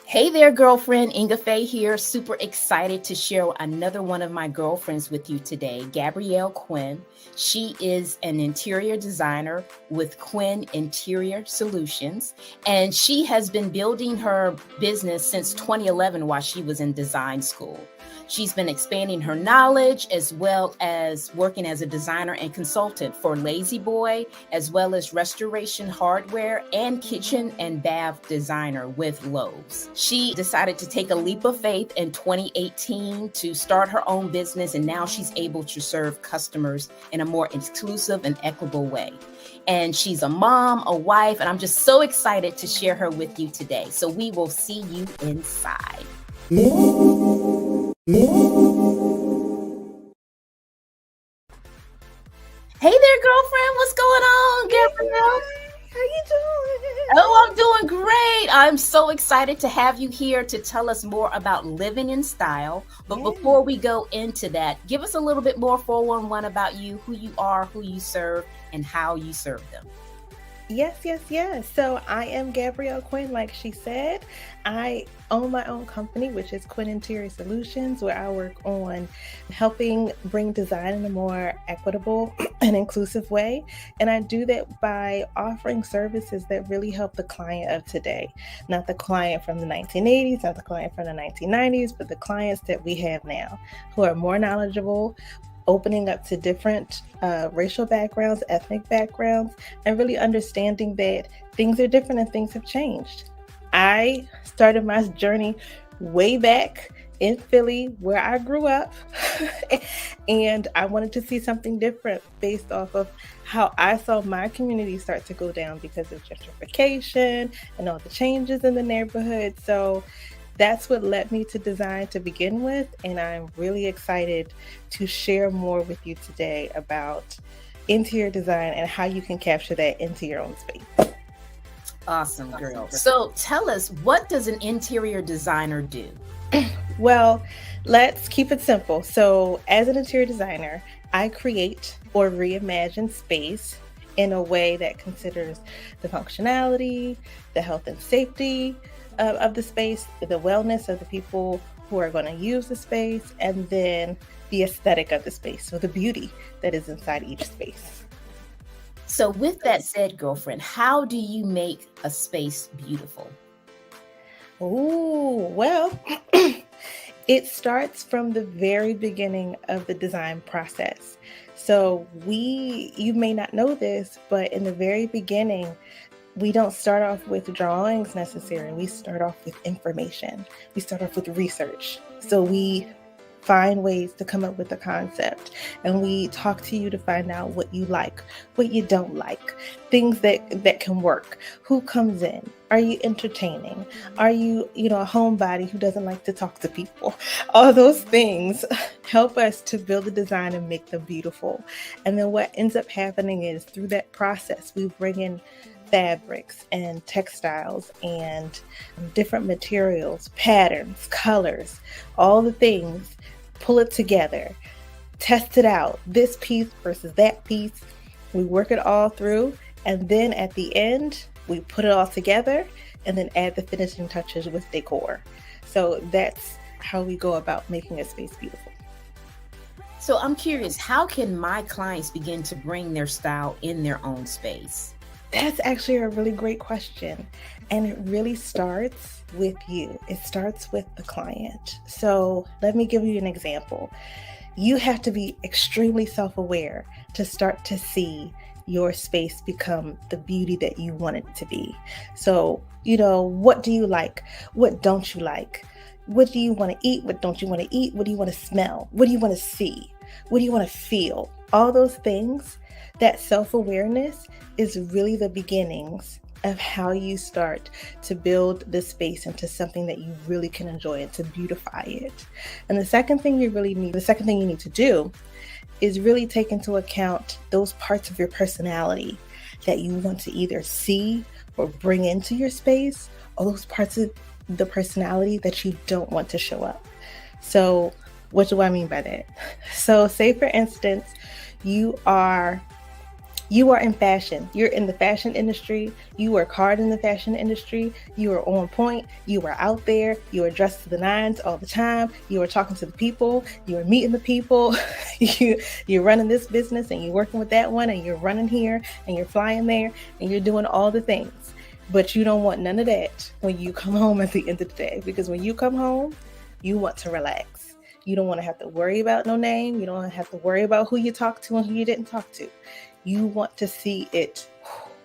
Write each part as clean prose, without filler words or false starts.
Hey there, girlfriend. Ingafay here. Super excited to share another one of my girlfriends with you today, Gabrielle Quinn. She is an interior designer with Quinn Interior Solutions, and she has been building her business since 2011 while she was in design school. She's been expanding her knowledge as well as working as a designer and consultant for Lazy Boy, as well as restoration hardware and kitchen and bath designer with Lowe. She decided to take a leap of faith in 2018 to start her own business, and now she's able to serve customers in a more exclusive and equitable way. And she's a mom, a wife, and I'm just so excited to share her with you today. So we will see you inside. Hey there, girlfriend. What's going on, Gabrielle? How you doing? Oh, I'm doing great. I'm so excited to have you here to tell us more about living in style. But before we go into that, give us a little bit more 411 about you, who you are, who you serve, and how you serve them. Yes. So I am Gabrielle Quinn, like she said. I own my own company, which is Quinn Interior Solutions, where I work on helping bring design in a more equitable and inclusive way. And I do that by offering services that really help the client of today. Not the client from the 1980s, not the client from the 1990s, but the clients that we have now who are more knowledgeable, opening up to different racial backgrounds, ethnic backgrounds, and really understanding that things are different and things have changed. I started my journey way back in Philly, where I grew up, and I wanted to see something different based off of how I saw my community start to go down because of gentrification and all the changes in the neighborhood. So that's what led me to design to begin with, and I'm really excited to share more with you today about interior design and how you can capture that into your own space. Awesome, girl. So tell us, what does an interior designer do? Well, let's keep it simple. So as an interior designer, I create or reimagine space in a way that considers the functionality, the health and safety of the space, the wellness of the people who are going to use the space, and then the aesthetic of the space, so the beauty that is inside each space. So with that said, girlfriend, how do you make a space beautiful? Oh, well, it starts from the very beginning of the design process. So you may not know this, but in the very beginning, we don't start off with drawings necessarily. We start off with information. We start off with research. So we find ways to come up with a concept, and we talk to you to find out what you like, what you don't like, things that can work. Who comes in? Are you entertaining? Are you, a homebody who doesn't like to talk to people? All those things help us to build a design and make them beautiful. And then what ends up happening is through that process, we bring in fabrics and textiles and different materials, patterns, colors, all the things, pull it together, test it out, this piece versus that piece. We work it all through, and then at the end, we put it all together and then add the finishing touches with decor. So that's how we go about making a space beautiful. So I'm curious, how can my clients begin to bring their style in their own space? That's actually a really great question. And it really starts with you. It starts with the client. So let me give you an example. You have to be extremely self-aware to start to see your space become the beauty that you want it to be. So, what do you like? What don't you like? What do you want to eat? What don't you want to eat? What do you want to smell? What do you want to see? What do you want to feel? All those things, that self-awareness is really the beginnings of how you start to build this space into something that you really can enjoy and to beautify it. And the second thing you need to do is really take into account those parts of your personality that you want to either see or bring into your space, or those parts of the personality that you don't want to show up. So what do I mean by that? So say for instance, you are You are in fashion. You're in the fashion industry. You work hard in the fashion industry. You are on point. You are out there. You are dressed to the nines all the time. You are talking to the people. You are meeting the people. You're running this business and you're working with that one and you're running here and you're flying there and you're doing all the things. But you don't want none of that when you come home at the end of the day, because when you come home, you want to relax. You don't want to have to worry about no name. You don't have to worry about who you talked to and who you didn't talk to. You want to see it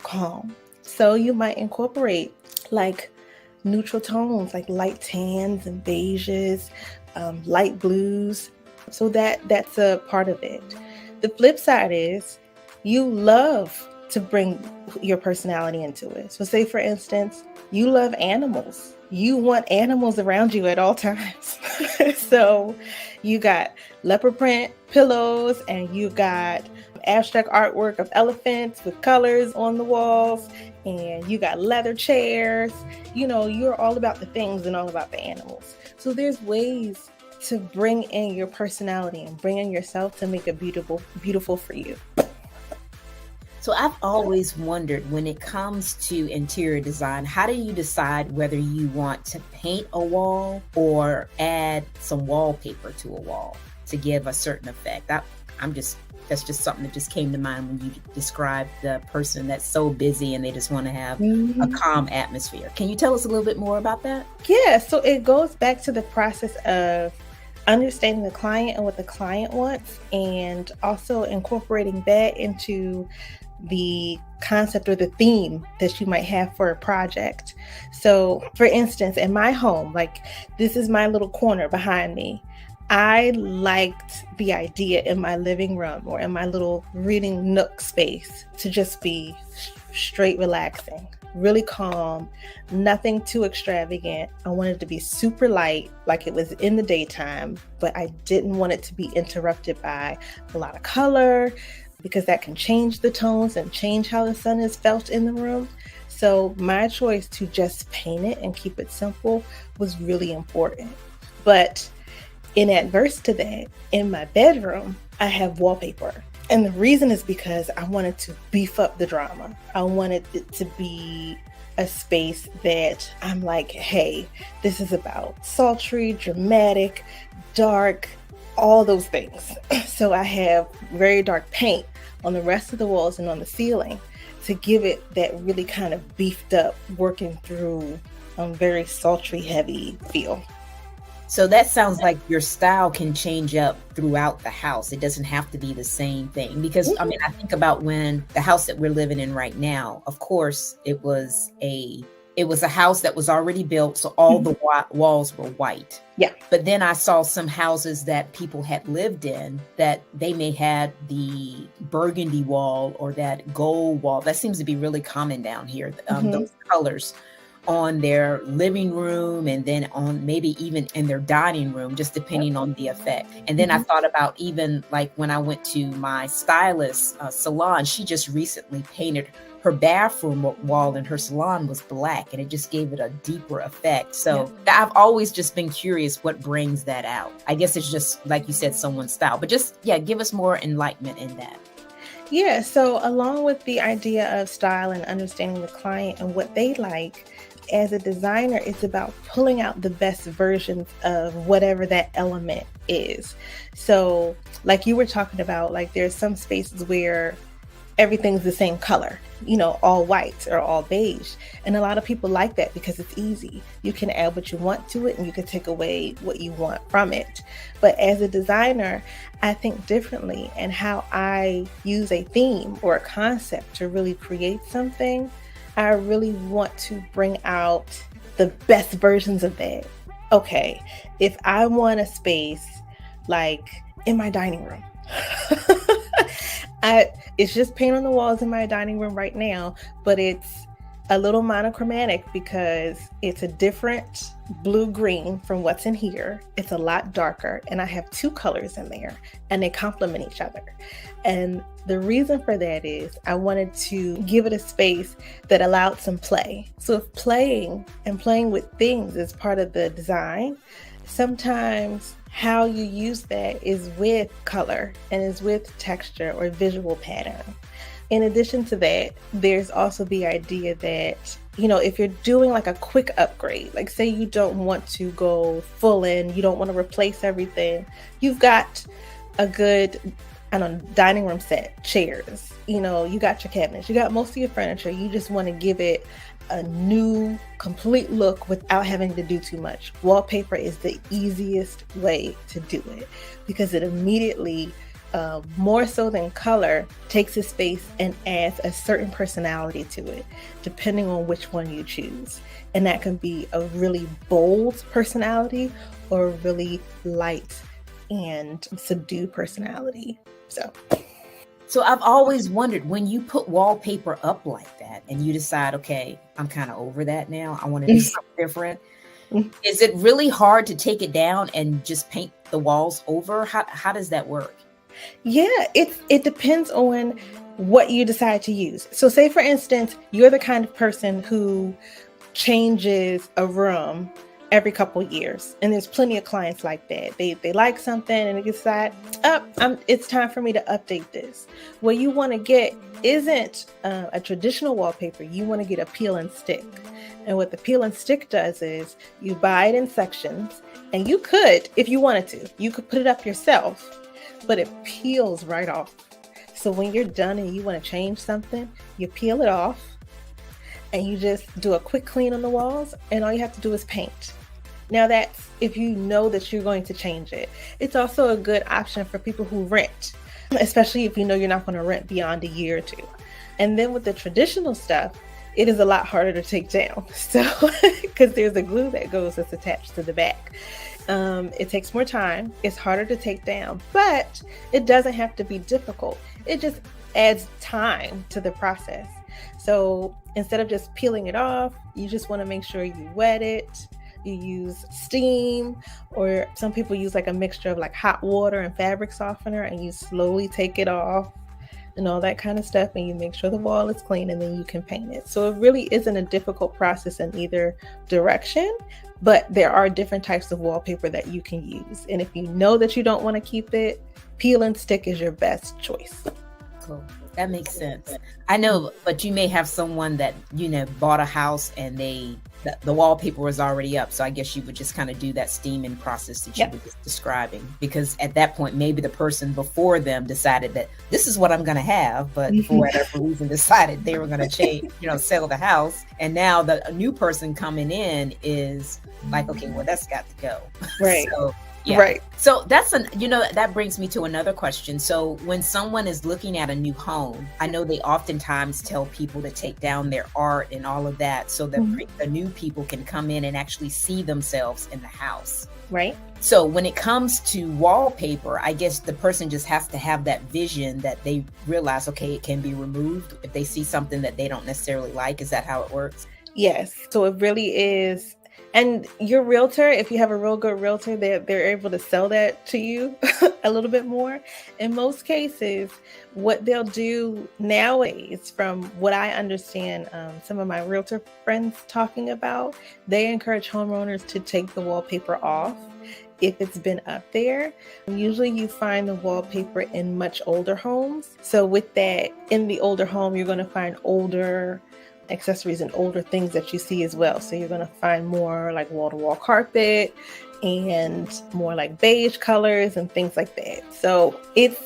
calm. So you might incorporate like neutral tones, like light tans and beiges, light blues. So that's a part of it. The flip side is you love to bring your personality into it. So say, for instance, you love animals. You want animals around you at all times. So you got leopard print pillows and you got abstract artwork of elephants with colors on the walls, and you got leather chairs. You know, you're all about the things and all about the animals. So there's ways to bring in your personality and bring in yourself to make it beautiful for you. So I've always wondered, when it comes to interior design, how do you decide whether you want to paint a wall or add some wallpaper to a wall to give a certain effect? That's just something that just came to mind when you described the person that's so busy and they just want to have a calm atmosphere. Can you tell us a little bit more about that? Yeah, so it goes back to the process of understanding the client and what the client wants, and also incorporating that into the concept or the theme that you might have for a project. So for instance, in my home, like this is my little corner behind me. I liked the idea in my living room or in my little reading nook space to just be straight relaxing, really calm, nothing too extravagant. I wanted it to be super light, like it was in the daytime, but I didn't want it to be interrupted by a lot of color, because that can change the tones and change how the sun is felt in the room. So my choice to just paint it and keep it simple was really important. But in adverse to that, in my bedroom, I have wallpaper. And the reason is because I wanted to beef up the drama. I wanted it to be a space that I'm like, hey, this is about sultry, dramatic, dark, all those things. So I have very dark paint on the rest of the walls and on the ceiling to give it that really kind of beefed up, working through very sultry, heavy feel. So that sounds like your style can change up throughout the house. It doesn't have to be the same thing, because I mean, I think about when the house that we're living in right now, of course, it was a house that was already built. So all the walls were white. Yeah. But then I saw some houses that people had lived in that they may had the burgundy wall or that gold wall. That seems to be really common down here. Those colors on their living room, and then on maybe even in their dining room, just depending on the effect. And then I thought about even like when I went to my stylist salon, she just recently painted her bathroom wall in her salon was black, and it just gave it a deeper effect. So I've always just been curious what brings that out. I guess it's just like you said, someone's style, but just, give us more enlightenment in that. Yeah, so along with the idea of style and understanding the client and what they like, as a designer, it's about pulling out the best versions of whatever that element is. So like you were talking about, like there's some spaces where everything's the same color, all white or all beige. And a lot of people like that because it's easy. You can add what you want to it and you can take away what you want from it. But as a designer, I think differently, and how I use a theme or a concept to really create something, I really want to bring out the best versions of that. Okay, if I want a space like in my dining room, it's just paint on the walls in my dining room right now, but it's a little monochromatic because it's a different blue-green from what's in here. It's a lot darker, and I have two colors in there, and they complement each other. And the reason for that is I wanted to give it a space that allowed some play. So if playing with things is part of the design, sometimes how you use that is with color and is with texture or visual pattern. In addition to that, there's also the idea that, if you're doing like a quick upgrade, like say you don't want to go full in, you don't want to replace everything, you've got a good, I don't know, dining room set, chairs, you got your cabinets, you got most of your furniture, you just want to give it a new, complete look without having to do too much. Wallpaper is the easiest way to do it because it immediately, more so than color, takes a space and adds a certain personality to it, depending on which one you choose. And that can be a really bold personality or a really light and subdued personality. So I've always wondered, when you put wallpaper up like that and you decide, okay, I'm kind of over that now, I want to do something different. Is it really hard to take it down and just paint the walls over? How does that work? Yeah, it depends on what you decide to use. So say, for instance, you're the kind of person who changes a room every couple years. And there's plenty of clients like that. They like something and they decide, it's time for me to update this. What you want to get isn't a traditional wallpaper. You want to get a peel and stick. And what the peel and stick does is you buy it in sections, and you could, if you wanted to, you could put it up yourself, but it peels right off. So when you're done and you want to change something, you peel it off and you just do a quick clean on the walls, and all you have to do is paint. Now that's if you know that you're going to change it. It's also a good option for people who rent, especially if you know you're not going to rent beyond a year or two. And then with the traditional stuff, it is a lot harder to take down. So, because there's a glue that goes that's attached to the back. It takes more time. It's harder to take down, but it doesn't have to be difficult. It just adds time to the process. So instead of just peeling it off, you just want to make sure you wet it. You use steam, or some people use like a mixture of like hot water and fabric softener, and you slowly take it off and all that kind of stuff, and you make sure the wall is clean, and then you can paint it. So it really isn't a difficult process in either direction, but there are different types of wallpaper that you can use. And if you know that you don't want to keep it, peel and stick is your best choice. Cool. That makes sense. I know, but you may have someone that, bought a house and the wallpaper was already up. So I guess you would just kind of do that steaming process that you were just describing, because at that point, maybe the person before them decided that this is what I'm going to have, but for whatever reason decided they were going to change, sell the house. And now the new person coming in is like, okay, well, that's got to go. Right. So, yeah. Right. So that brings me to another question. So when someone is looking at a new home, I know they oftentimes tell people to take down their art and all of that so that the new people can come in and actually see themselves in the house. Right. So when it comes to wallpaper, I guess the person just has to have that vision that they realize, okay, it can be removed if they see something that they don't necessarily like. Is that how it works? Yes. So it really is. And your realtor, if you have a real good realtor, they're able to sell that to you a little bit more. In most cases, what they'll do nowadays, from what I understand, some of my realtor friends talking about, they encourage homeowners to take the wallpaper off if it's been up there. Usually you find the wallpaper in much older homes. So with that, in the older home, you're going to find older accessories and older things that you see as well. So you're going to find more like wall-to-wall carpet and more like beige colors and things like that. So it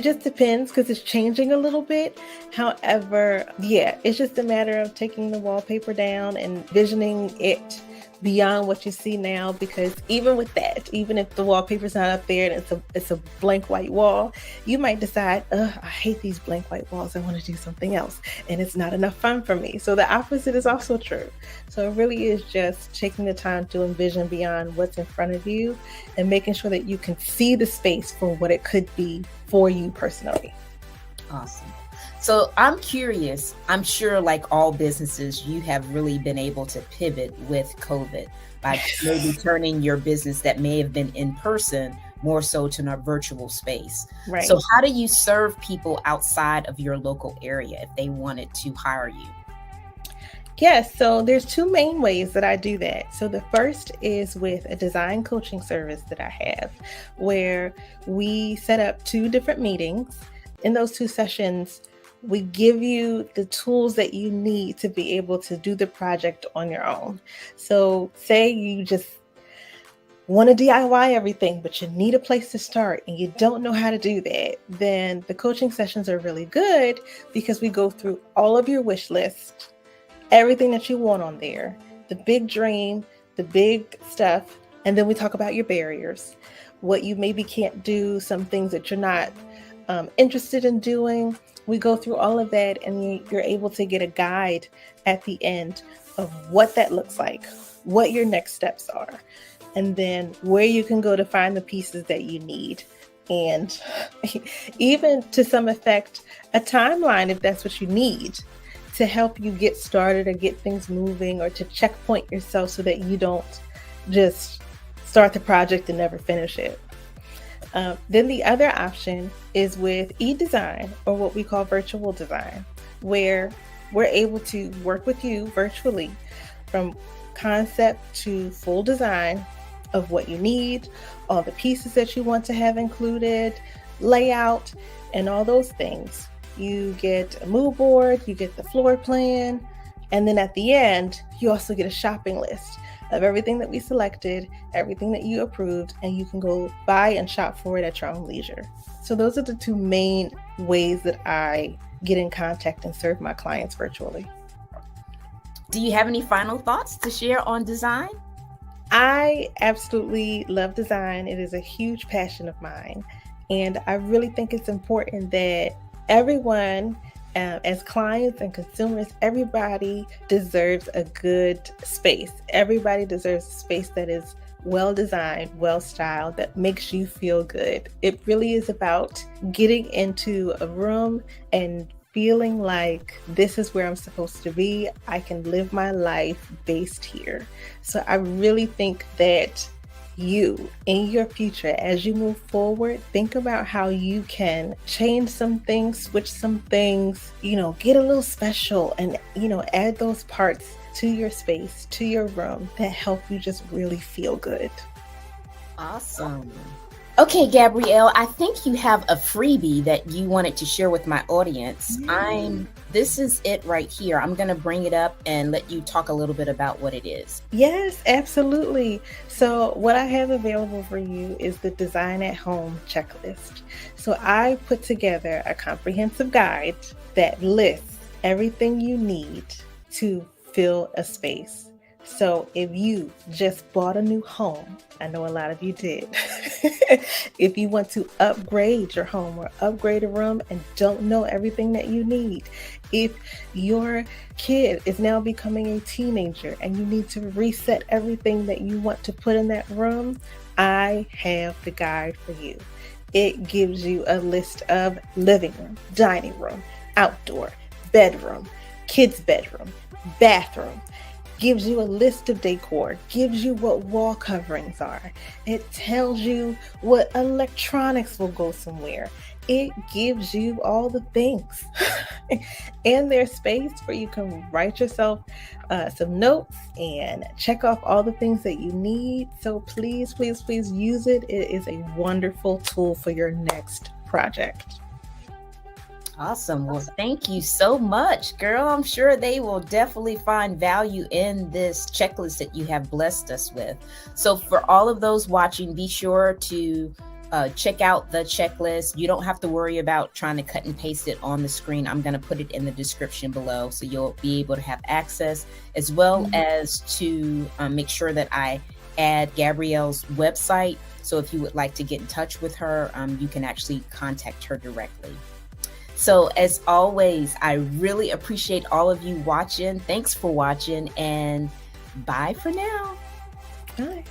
just depends because it's changing a little bit. However, it's just a matter of taking the wallpaper down and visioning it beyond what you see now, because even with that, even if the wallpaper's not up there and it's a blank white wall, you might decide, I hate these blank white walls, I want to do something else, and it's not enough fun for me. So the opposite is also true. So it really is just taking the time to envision beyond what's in front of you and making sure that you can see the space for what it could be for you personally. Awesome. So I'm curious, I'm sure like all businesses, you have really been able to pivot with COVID by maybe turning your business that may have been in person more so to a virtual space. Right. So how do you serve people outside of your local area if they wanted to hire you? Yes, so there's two main ways that I do that. So the first is with a design coaching service that I have, where we set up 2 different meetings. In those 2 sessions, We give you the tools that you need to be able to do the project on your own. So say you just want to DIY everything, but you need a place to start and you don't know how to do that, then the coaching sessions are really good because we go through all of your wish list, everything that you want on there, the big dream, the big stuff, and then we talk about your barriers, what you maybe can't do, some things that you're not interested in doing. We go through all of that, and you're able to get a guide at the end of what that looks like, what your next steps are, and then where you can go to find the pieces that you need. And even to some effect, a timeline if that's what you need to help you get started or get things moving, or to checkpoint yourself so that you don't just start the project and never finish it. Then the other option is with e-design, or what we call virtual design, where we're able to work with you virtually from concept to full design of what you need, all the pieces that you want to have included, layout, and all those things. You get a mood board, you get the floor plan, and then at the end, you also get a shopping list of everything that we selected, everything that you approved, and you can go buy and shop for it at your own leisure. So those are the two main ways that I get in contact and serve my clients virtually. Do you have any final thoughts to share on design? I absolutely love design. It is a huge passion of mine. And I really think it's important that everyone, as clients and consumers, everybody deserves a good space. Everybody deserves a space that is well designed, well styled, that makes you feel good. It really is about getting into a room and feeling like this is where I'm supposed to be. I can live my life based here. So I really think that you, in your future, as you move forward, think about how you can change some things, switch some things, get a little special, and, add those parts to your space, to your room, that help you just really feel good. Awesome. Okay, Gabrielle, I think you have a freebie that you wanted to share with my audience. This is it right here. I'm going to bring it up and let you talk a little bit about what it is. Yes, absolutely. So what I have available for you is the Design at Home checklist. So I put together a comprehensive guide that lists everything you need to fill a space. So if you just bought a new home, I know a lot of you did. If you want to upgrade your home or upgrade a room and don't know everything that you need, if your kid is now becoming a teenager and you need to reset everything that you want to put in that room, I have the guide for you. It gives you a list of living room, dining room, outdoor, bedroom, kids' bedroom, bathroom. Gives you a list of decor, gives you what wall coverings are. It tells you what electronics will go somewhere. It gives you all the things. And there's space where you can write yourself some notes and check off all the things that you need. So please, please, please use it. It is a wonderful tool for your next project. Awesome. Well, thank you so much, girl. I'm sure they will definitely find value in this checklist that you have blessed us with. So for all of those watching, be sure to check out the checklist. You don't have to worry about trying to cut and paste it on the screen. I'm going to put it in the description below, so you'll be able to have access, as well as to make sure that I add Gabrielle's website. So if you would like to get in touch with her, you can actually contact her directly. So as always, I really appreciate all of you watching. Thanks for watching, and bye for now. Bye.